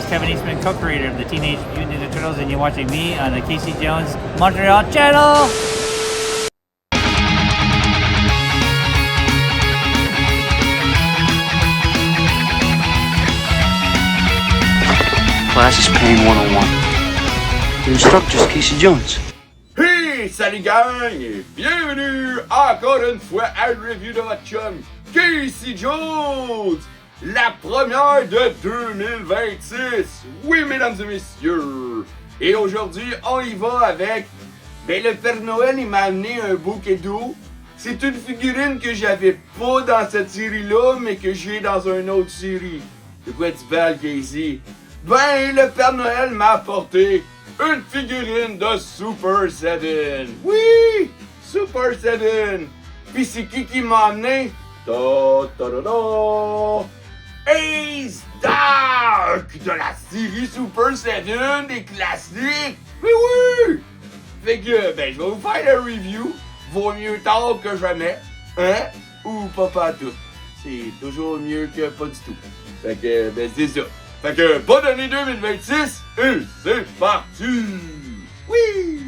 is Kevin Eastman, co-creator of the Teenage Mutant Ninja Turtles, and you're watching me on the Casey Jones Montreal channel. Class is Pain 101. The instructor's Casey Jones. Hey, salut gang! Et bienvenue encore une fois à une review de votre chum Casey Jones! La première de 2026! Oui, mesdames et messieurs! Et aujourd'hui, on y va avec... le Père Noël, il m'a amené un beau cadeau. C'est une figurine que j'avais pas dans cette série-là, mais que j'ai dans une autre série. De quoi tu parles, Casey? Le Père Noël m'a apporté une figurine de Super 7. Oui! Super 7. Puis c'est qui m'a amené? Ace Dark de la série Super 7 des classiques. Oui! Fait que, je vais vous faire la review. Vaut mieux tard que jamais. Hein? Ou pas tout. C'est toujours mieux que pas du tout. Fait que, c'est ça. Fait que, bonne année 2026 et c'est parti! Oui!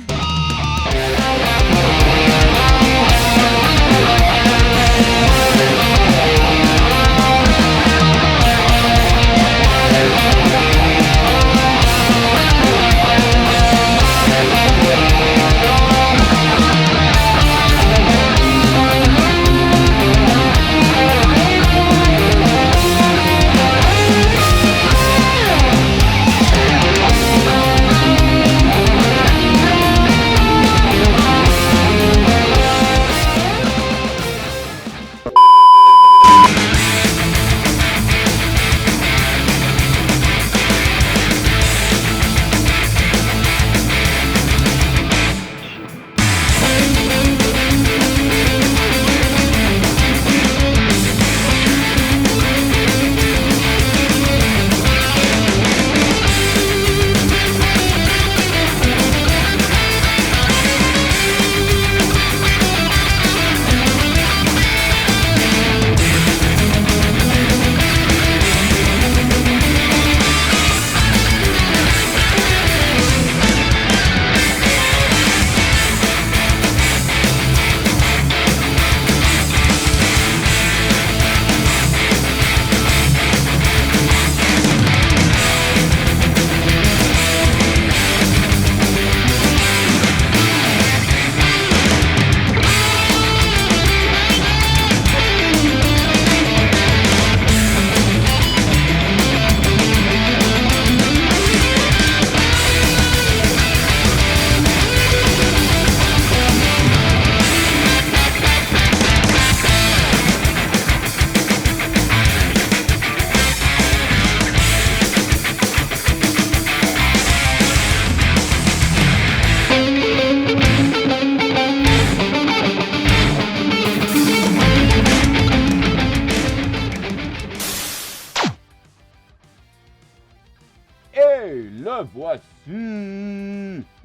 Le voici,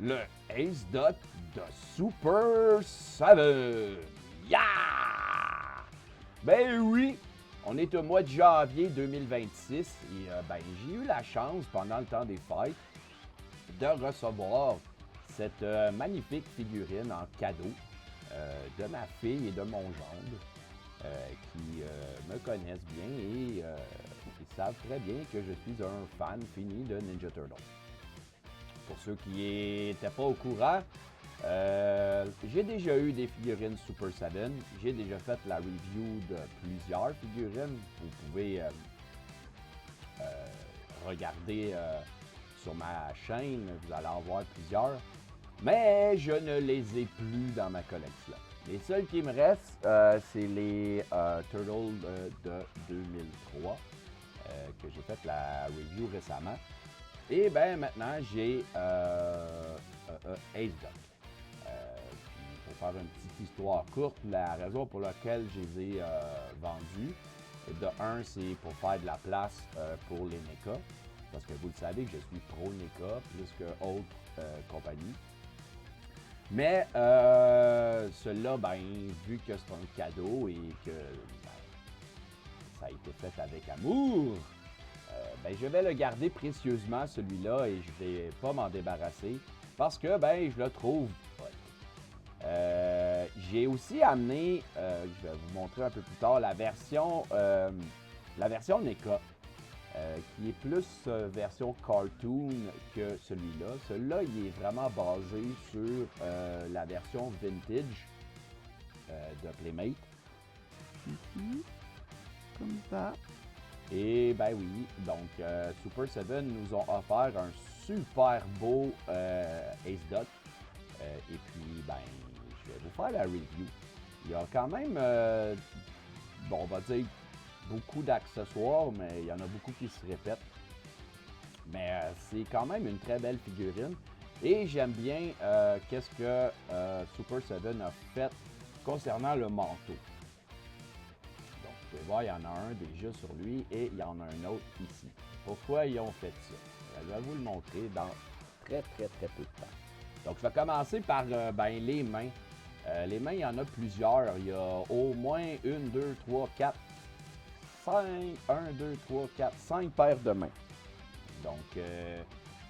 le Ace Duck de Super 7. Yeah! Oui, on est au mois de janvier 2026 et j'ai eu la chance pendant le temps des fêtes de recevoir cette magnifique figurine en cadeau de ma fille et de mon gendre qui me connaissent bien et ils savent très bien que je suis un fan fini de Ninja Turtles. Pour ceux qui n'étaient pas au courant, j'ai déjà eu des figurines Super 7. J'ai déjà fait la review de plusieurs figurines. Vous pouvez regarder sur ma chaîne, vous allez en voir plusieurs. Mais je ne les ai plus dans ma collection. Les seuls qui me restent, c'est les Turtles de 2003. Que j'ai fait la review récemment. Et maintenant, j'ai Ace Duck. Pour faire une petite histoire courte, la raison pour laquelle je les ai vendus, de un, c'est pour faire de la place pour les NECA. Parce que vous le savez que je suis pro NECA plus que autres compagnies. Mais celui-là, vu que c'est un cadeau et que ça a été fait avec amour, ben, je vais le garder précieusement, celui-là, et je vais pas m'en débarrasser parce que ben, je le trouve hot. J'ai aussi amené, je vais vous montrer un peu plus tard, la version NECA, qui est plus version cartoon que celui-là. Celui-là, il est vraiment basé sur la version vintage de Playmate. Ici, comme ça. Et ben oui, donc Super 7 nous ont offert un super beau Ace Duck. Et puis, ben, je vais vous faire la review. Il y a quand même, bon, on va dire, beaucoup d'accessoires, mais il y en a beaucoup qui se répètent. Mais c'est quand même une très belle figurine. Et j'aime bien qu'est-ce que Super 7 a fait concernant le manteau. Donc, vous pouvez voir, il y en a un déjà sur lui et il y en a un autre ici. Pourquoi ils ont fait ça? Je vais vous le montrer dans très peu de temps. Donc, je vais commencer par ben, les mains. Les mains, il y en a plusieurs. Il y a au moins 1, 2, 3, 4, 5, 1, 2, 3, 4, 5 paires de mains. Donc,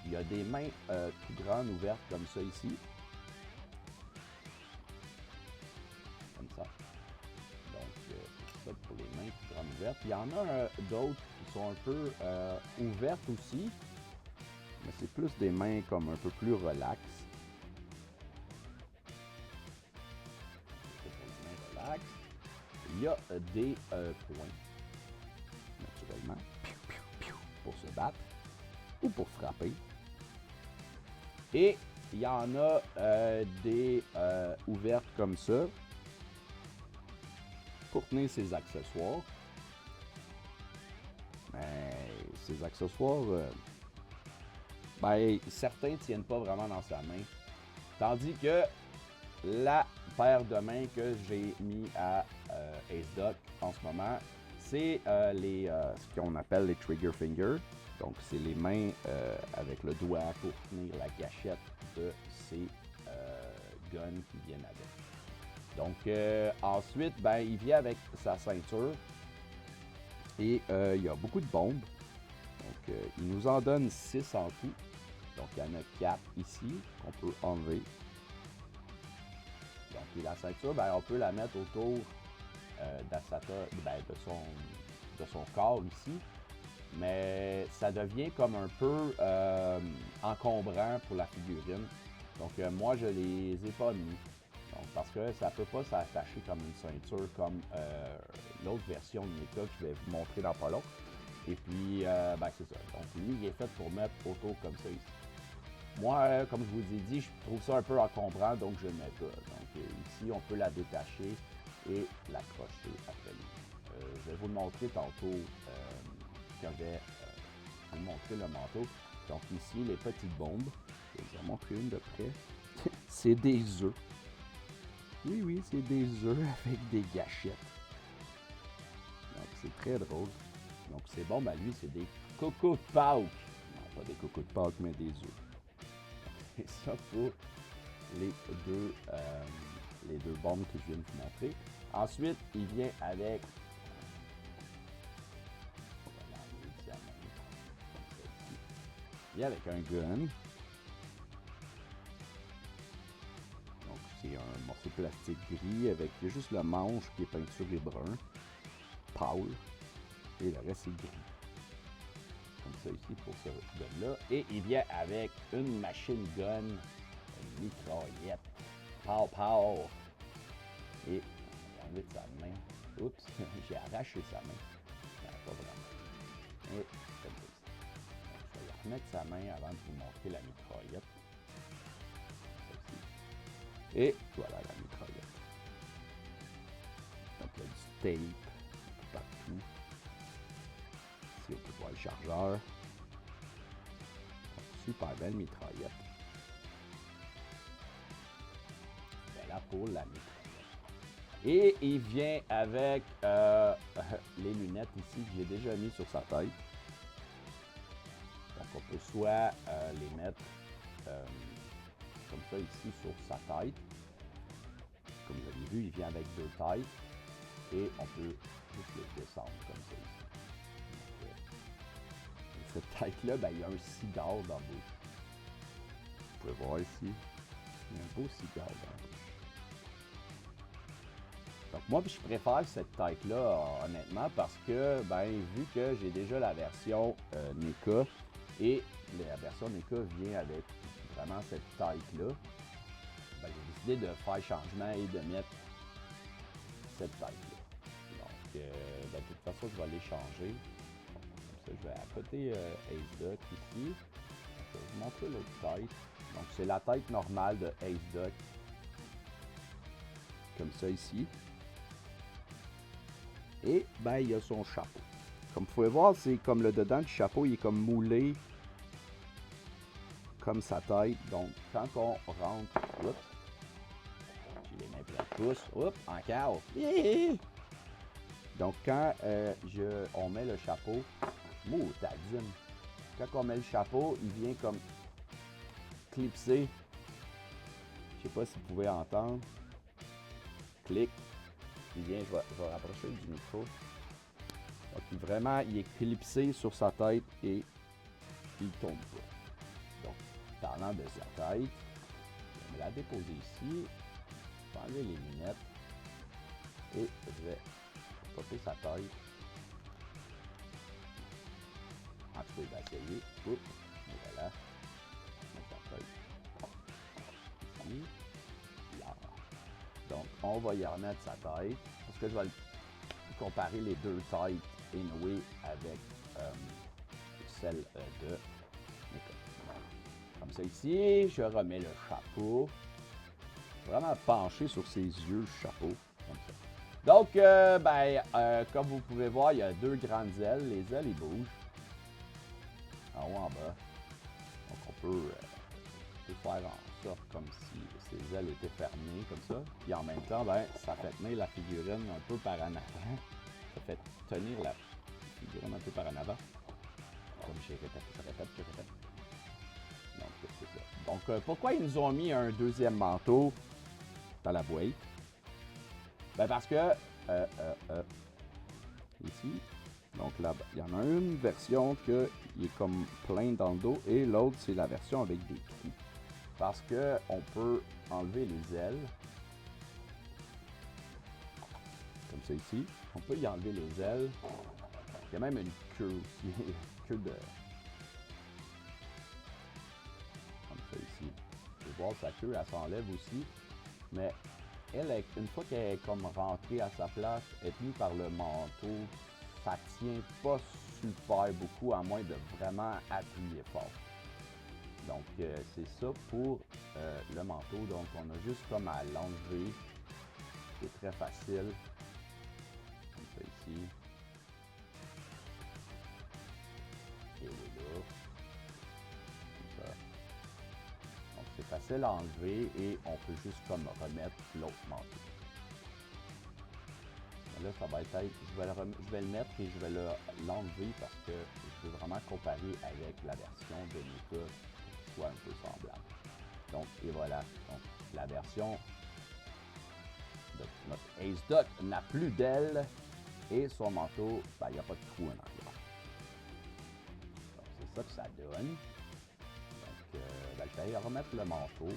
il y a des mains tout grandes ouvertes comme ça ici. Comme ça. Donc, c'est ça pour les mains tout grandes ouvertes. Il y en a d'autres qui sont un peu ouvertes aussi. Mais c'est plus des mains comme un peu plus relax. Il y a des points, naturellement, pour se battre ou pour frapper. Et il y en a des ouvertes comme ça pour tenir ses accessoires. Mais ces accessoires, ben, certains ne tiennent pas vraiment dans sa main. Tandis que la paire de mains que j'ai mis à Ace Duck en ce moment, c'est ce qu'on appelle les trigger fingers. Donc, c'est les mains avec le doigt pour tenir la gâchette de ces guns qui viennent avec. Donc, ensuite, ben, il vient avec sa ceinture et il y a beaucoup de bombes. Donc, il nous en donne 6 en tout. Donc, il y en a 4 ici qu'on peut enlever. Donc, et la ceinture, ben, on peut la mettre autour de son corps ici. Mais ça devient comme un peu encombrant pour la figurine. Donc, moi, je les ai pas mis. Donc, parce que ça ne peut pas s'attacher comme une ceinture comme l'autre version de NECA que je vais vous montrer dans pas long. Et puis, ben, c'est ça. Donc, lui, il est fait pour mettre autour comme ça ici. Moi, comme je vous ai dit, je trouve ça un peu encombrant, donc je le mets pas. Donc ici, on peut la détacher et l'accrocher après lui. Je vais vous le montrer tantôt quand je vais vous montrer le manteau. Donc ici, les petites bombes. Je vais vous en montrer une de près. C'est des œufs. Oui, c'est des œufs avec des gâchettes. Donc c'est très drôle. Donc ces bombes à lui, c'est des cocos de Pâques. Non, pas des cocos de Pâques, mais des œufs. Et ça pour les deux bombes que je viens de vous montrer. Ensuite, il vient avec un gun. Donc, c'est un morceau de plastique gris avec juste le manche qui est peinturé brun, pâle, et le reste est gris. Comme ça ici pour ce gun-là. Et il vient avec une machine gun, une mitraillette. Pow pow! Et j'ai enlevé de sa main. Oups, j'ai arraché sa main. Non, pas vraiment. Et comme ça ici. Donc, je vais y remettre sa main avant de vous montrer la mitraillette. Comme ça ici. Et voilà la mitraillette. Donc il y a du tape un peu partout. Ici, on peut voir le chargeur. Donc, super belle mitraillette. Voilà pour la mitraillette. Et il vient avec les lunettes ici que j'ai déjà mis sur sa tête. Donc, on peut soit les mettre comme ça ici sur sa tête. Comme vous avez vu, il vient avec 2 têtes. Et on peut juste le descendre comme ça ici. cette tête-là, ben, il y a un cigare dans la bouche. Vous pouvez voir ici, il y a un beau cigare dans la bouche. Donc moi, je préfère cette tête-là, honnêtement, parce que, ben, vu que j'ai déjà la version NECA, et la version NECA vient avec vraiment cette taille-là, ben, j'ai décidé de faire changement et de mettre cette taille-là. Donc, ben, de toute façon, je vais les changer. Comme ça, je vais à côté Ace Duck ici. Je vais vous montrer l'autre tête. Donc, c'est la tête normale de Ace Duck. Comme ça ici. Et, ben, il y a son chapeau. Comme vous pouvez voir, c'est comme le dedans du chapeau, il est comme moulé comme sa tête. Donc, quand on rentre, oups, j'ai les mains pleines de pouces, oups, encore. Donc, quand on met le chapeau, moutadine, quand on met le chapeau, il vient comme clipser. Je sais pas si vous pouvez entendre. Clic. Il vient, je vais rapprocher du micro. Donc, vraiment, il est clipsé sur sa tête et il ne tombe pas. Donc, parlant de sa tête, je vais me la déposer ici. Je vais enlever les lunettes et je vais popper sa taille. En tout cas, il va essayer. Oups, et voilà. Mettre sa taille ici. Là. Donc, on va y remettre sa taille. Parce que je vais comparer les deux tailles Inoue avec celle de Nika. Comme ça ici, je remets le chapeau. Vraiment penché sur ses yeux, le chapeau. Comme ça. Donc, comme vous pouvez voir, il y a deux grandes ailes. Les ailes, ils bougent. En haut, en bas. Donc, on peut faire en sorte comme si ses ailes étaient fermées, comme ça. Puis en même temps, ben, ça fait tenir la figurine un peu par en avant. Ça fait tenir la figurine un peu par en avant. Comme je répète. Donc, c'est ça. Donc, pourquoi ils nous ont mis un deuxième manteau dans la boîte? Ben, parce que, ici, donc là, il y en a une version qui est comme plein dans le dos et l'autre, c'est la version avec des trous. Parce que on peut enlever les ailes. Comme ça ici. On peut y enlever les ailes. Il y a même une queue aussi. Une queue de... Comme ça ici. Vous pouvez voir sa queue, elle s'enlève aussi. Mais elle, une fois qu'elle est comme rentrée à sa place, elle est tenue par le manteau. Ça tient pas super beaucoup, à moins de vraiment appuyer fort. Donc, c'est ça pour le manteau. Donc, on a juste comme à l'enlever. C'est très facile. Comme ça ici. Et là. Comme ça. Donc, c'est facile à enlever et on peut juste comme remettre l'autre manteau. Là, ça va être, je vais le mettre et je vais l'enlever parce que je veux vraiment comparer avec la version de Nika qui soit un peu semblable. Donc, et voilà. Donc, la version de notre Ace Duck n'a plus d'aile et son manteau, ben, il n'y a pas de trou en arrière. Donc, c'est ça que ça donne. Donc, ben, je vais remettre le manteau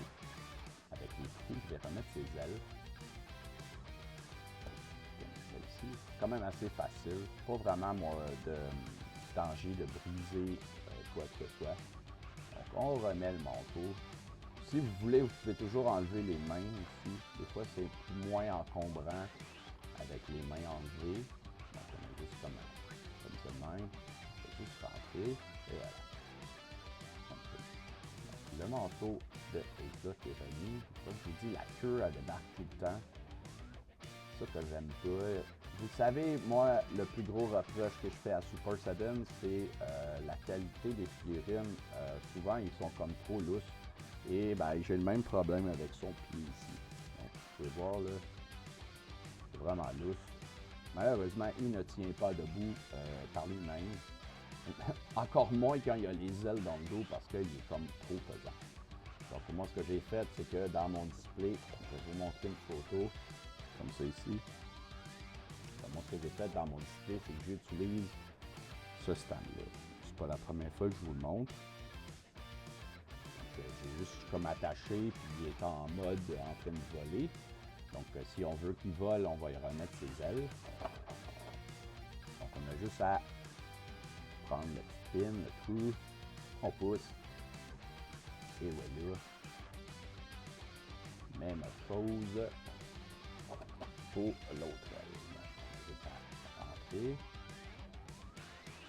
avec les trous. Je vais remettre ses ailes. Celle-ci, c'est quand même assez facile. Pas vraiment de danger de briser quoi que ce soit. Donc, on remet le manteau. Si vous voulez, vous pouvez toujours enlever les mains ici. Des fois, c'est moins encombrant avec les mains enlevées. Donc, on a juste comme ça de même. On fait juste rentrer. Et voilà. Donc, le manteau de Ace Duck est remis. Comme je vous dis, la queue, elle débarque tout le temps. C'est ça que j'aime pas. Vous savez, moi, le plus gros reproche que je fais à Super 7, c'est la qualité des figurines. Souvent, ils sont comme trop lousses. Et ben, j'ai le même problème avec son pied ici. Donc, vous pouvez voir, là, c'est vraiment lousse. Malheureusement, il ne tient pas debout par lui-même. Encore moins quand il y a les ailes dans le dos parce qu'il est comme trop pesant. Donc, moi, ce que j'ai fait, c'est que dans mon display, je vais vous montrer une photo, comme ça ici. Donc, moi, ce que j'ai fait dans mon display, c'est que j'utilise ce stand-là. c'est pas la première fois que je vous le montre. J'ai juste comme attaché, puis il est en mode en train de voler. Donc si on veut qu'il vole, on va y remettre ses ailes. Donc on a juste à prendre le petit pin, le trou, on pousse. Et voilà. Même chose pour l'autre aile. On a juste à rentrer.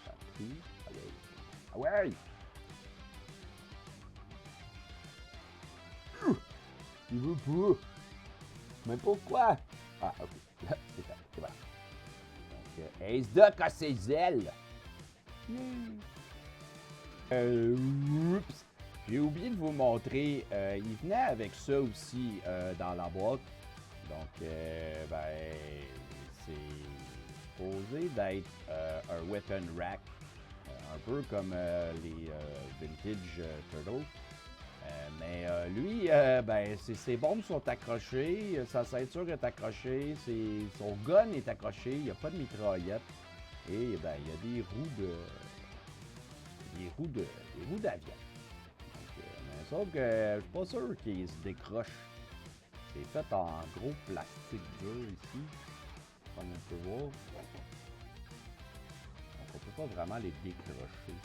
Ça pris. Allez. Ah ouais! Il veut pas. Mais pourquoi? Ah, ok. C'est ça. C'est bon. Donc, Ace Duck a ses ailes. Oups. J'ai oublié de vous montrer. Il venait avec ça aussi dans la boîte. Donc, ben, c'est supposé d'être un weapon rack. Un peu comme les vintage turtles. Mais lui, ben, ses bombes sont accrochées, sa ceinture est accrochée, son gun est accroché, il n'y a pas de mitraillette. Et ben, il y a des roues d'avion. Mais sauf que je suis pas sûr qu'il se décroche. C'est fait en gros plastique dur ici, comme on peut voir. Donc on peut pas vraiment les décrocher.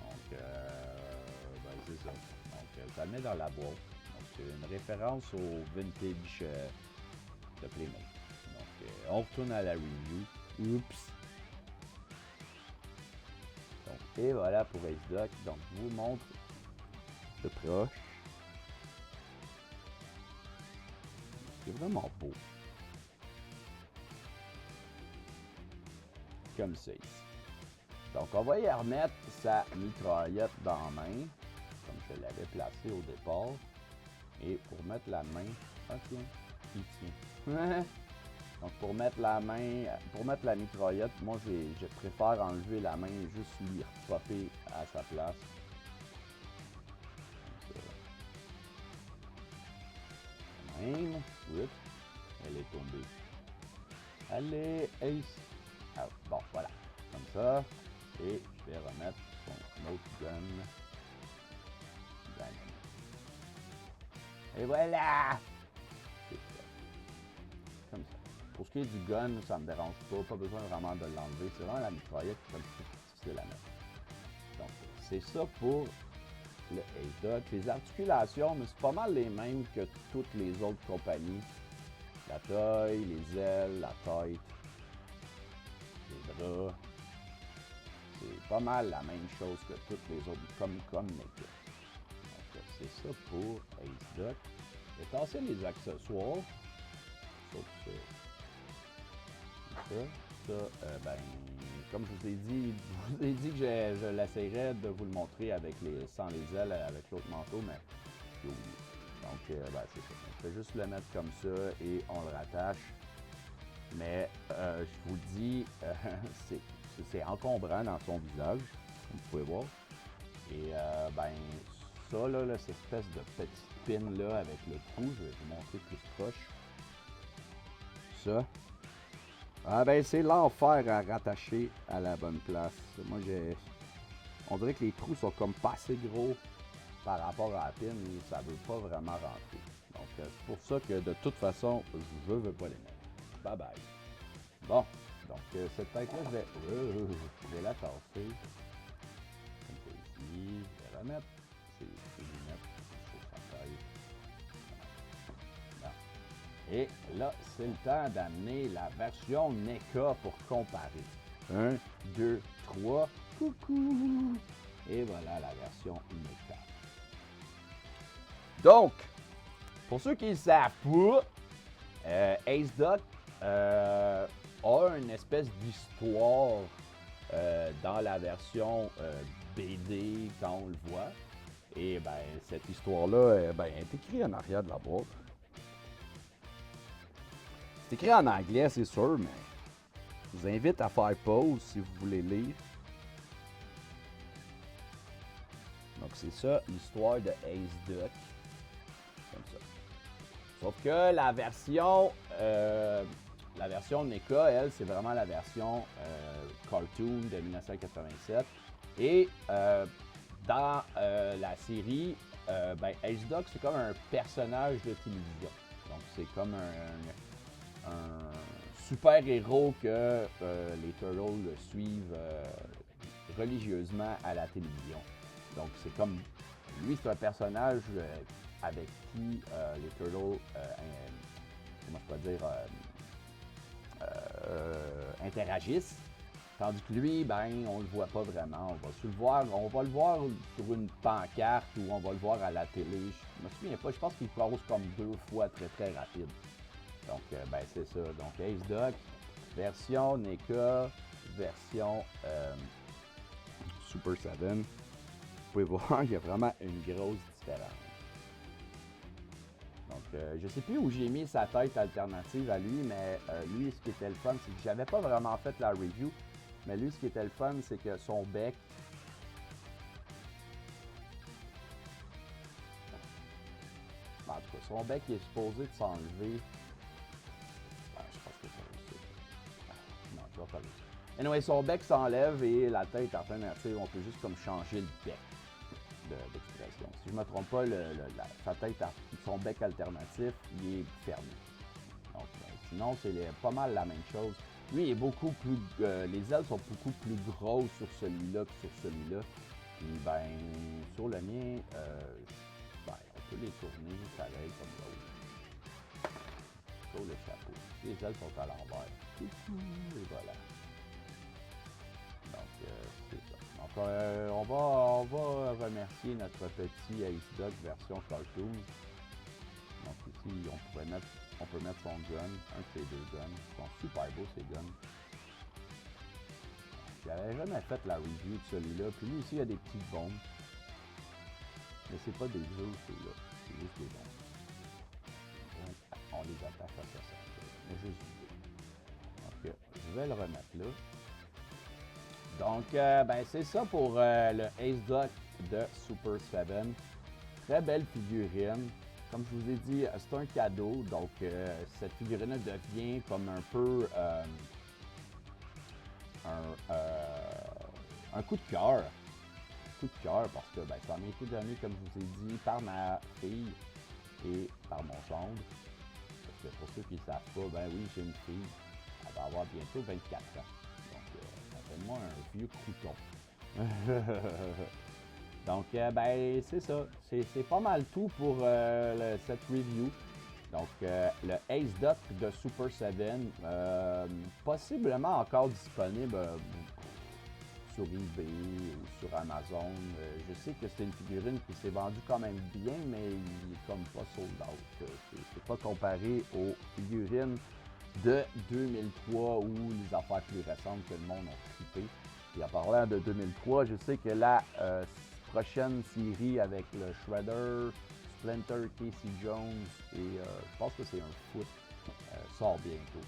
Donc ben, c'est ça. Donc, ça le met dans la boîte. Donc, c'est une référence au vintage de Playmate. Donc, on retourne à la review. Oups! Donc, et voilà pour Ace Duck. Donc, je vous montre de proche. C'est vraiment beau. Comme ça ici. Donc, on va y remettre sa mitraillette dans la main, comme je l'avais placé au départ. Et pour mettre la main, ah tiens, il tient. Donc pour mettre la main, pour mettre la mitraillette, moi je préfère enlever la main et juste lui repopper à sa place. Comme ça. Même, oups, elle est tombée. Allez, Ace. Ah, bon, voilà, comme ça. Et je vais remettre son autre gun. Et voilà! C'est ça. Comme ça. Pour ce qui est du gun, ça me dérange pas besoin vraiment de l'enlever. C'est vraiment la mitraillette qui est un petit peu difficile à mettre. Donc, c'est ça pour le Ace Duck. Les articulations, mais c'est pas mal les mêmes que toutes les autres compagnies. La taille, les ailes, la tête, les bras. C'est pas mal la même chose que toutes les autres, comme NECA. Donc, c'est ça pour Ace Duck. J'ai tassé les accessoires. Sauf ça. Ben, comme je vous ai dit que je l'essayerais de vous le montrer sans les ailes, avec l'autre manteau, mais j'ai oublié. Donc, ben, c'est ça. On fait juste le mettre comme ça et on le rattache. Mais, je vous dis, c'est encombrant dans son visage, comme vous pouvez voir. Et ben, ça, là, cette espèce de petite pin là avec le trou, je vais vous montrer plus proche. Ça. Ah ben, c'est l'enfer à rattacher à la bonne place. Moi, on dirait que les trous sont comme pas assez gros par rapport à la pin et ça ne veut pas vraiment rentrer. Donc, c'est pour ça que de toute façon, je ne veux pas les mettre. Bye bye. Bon. Donc, cette tête-là, je vais la tasser. Comme ça ici. Je vais remettre ces lunettes sur sa taille. Voilà. Et là, c'est le temps d'amener la version NECA pour comparer. 1, 2, 3. Coucou! Et voilà la version NECA. Donc, pour ceux qui ne savent pas, Ace Duck a une espèce d'histoire dans la version BD quand on le voit. Et ben cette histoire-là est écrite en arrière de la boîte. C'est écrit en anglais, c'est sûr, mais je vous invite à faire pause si vous voulez lire. Donc c'est ça, l'histoire de Ace Duck. Comme ça. Sauf que la version NECA, elle, c'est vraiment la version cartoon de 1987. Et dans la série, Ace Duck, c'est comme un personnage de télévision. Donc, c'est comme un super-héros que les Turtles suivent religieusement à la télévision. Donc, c'est comme... Lui, c'est un personnage avec qui les Turtles, comment je peux dire, interagissent. Tandis que lui, on le voit pas vraiment. On va le voir sur une pancarte ou on va le voir à la télé. Je me souviens pas, je pense qu'il passe comme 2 fois très très rapide. Donc, c'est ça. Donc, Ace Duck, version NECA, version Super 7. Vous pouvez voir, il y a vraiment une grosse différence. Donc, je sais plus où j'ai mis sa tête alternative à lui, mais lui, ce qui était le fun, c'est que j'avais pas vraiment fait la review, mais lui, ce qui était le fun, c'est que son bec, en tout cas, son bec est supposé de s'enlever. Je pense que c'est non, je vais pas le dire. Anyway, son bec s'enlève et la tête alternative, on peut juste comme changer le bec d'expression. Si je ne me trompe pas, sa tête, son bec alternatif, il est fermé. Donc, sinon, c'est pas mal la même chose. Lui, il est beaucoup plus... les ailes sont beaucoup plus grosses sur celui-là que sur celui-là. Puis, sur le mien, on peut les tourner pareil comme l'autre. Sur le chapeau. Les ailes sont à l'envers. Et voilà. Donc, c'est ça. Donc, on va remercier notre petit Ace Duck version cartoon. Donc, ici, on peut mettre son gun, un de ses 2 guns. Ils sont super beaux, ces guns. J'avais jamais fait la review de celui-là. Puis lui, ici, il y a des petites bombes. Mais c'est pas des œufs, ceux-là. C'est juste des bombes. Donc, on les attache à ça. Mais juste des. Donc, je vais le remettre là. Donc, c'est ça pour le Ace Duck de Super 7. Très belle figurine. Comme je vous ai dit, c'est un cadeau. Donc, cette figurine devient comme un peu un coup de cœur. Un coup de cœur parce que ça m'a été donné, comme je vous ai dit, par ma fille et par mon gendre. Parce que pour ceux qui ne savent pas, oui, j'ai une fille. Elle va avoir bientôt 24 ans. Moi un vieux crouton. Donc, c'est ça. C'est pas mal tout pour cette review. Donc, le Ace Duck de Super 7, possiblement encore disponible sur eBay ou sur Amazon. Je sais que c'est une figurine qui s'est vendue quand même bien, mais il est comme pas sold out. C'est pas comparé aux figurines de 2003 ou les affaires plus récentes que le monde a trippé. Et en parlant de 2003, je sais que la prochaine série avec le Shredder, Splinter, Casey Jones et je pense que c'est un foot sort bientôt.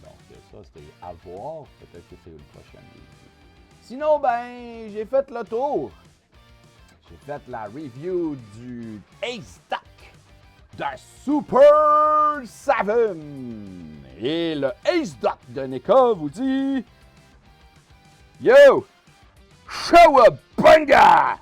Donc ça, c'était à voir. Peut-être que c'est une prochaine review. Sinon, j'ai fait le tour. J'ai fait la review du Ace Duck de Super 7. Et le Ace Duck de NECA vous dit... Yo! Cowabunga!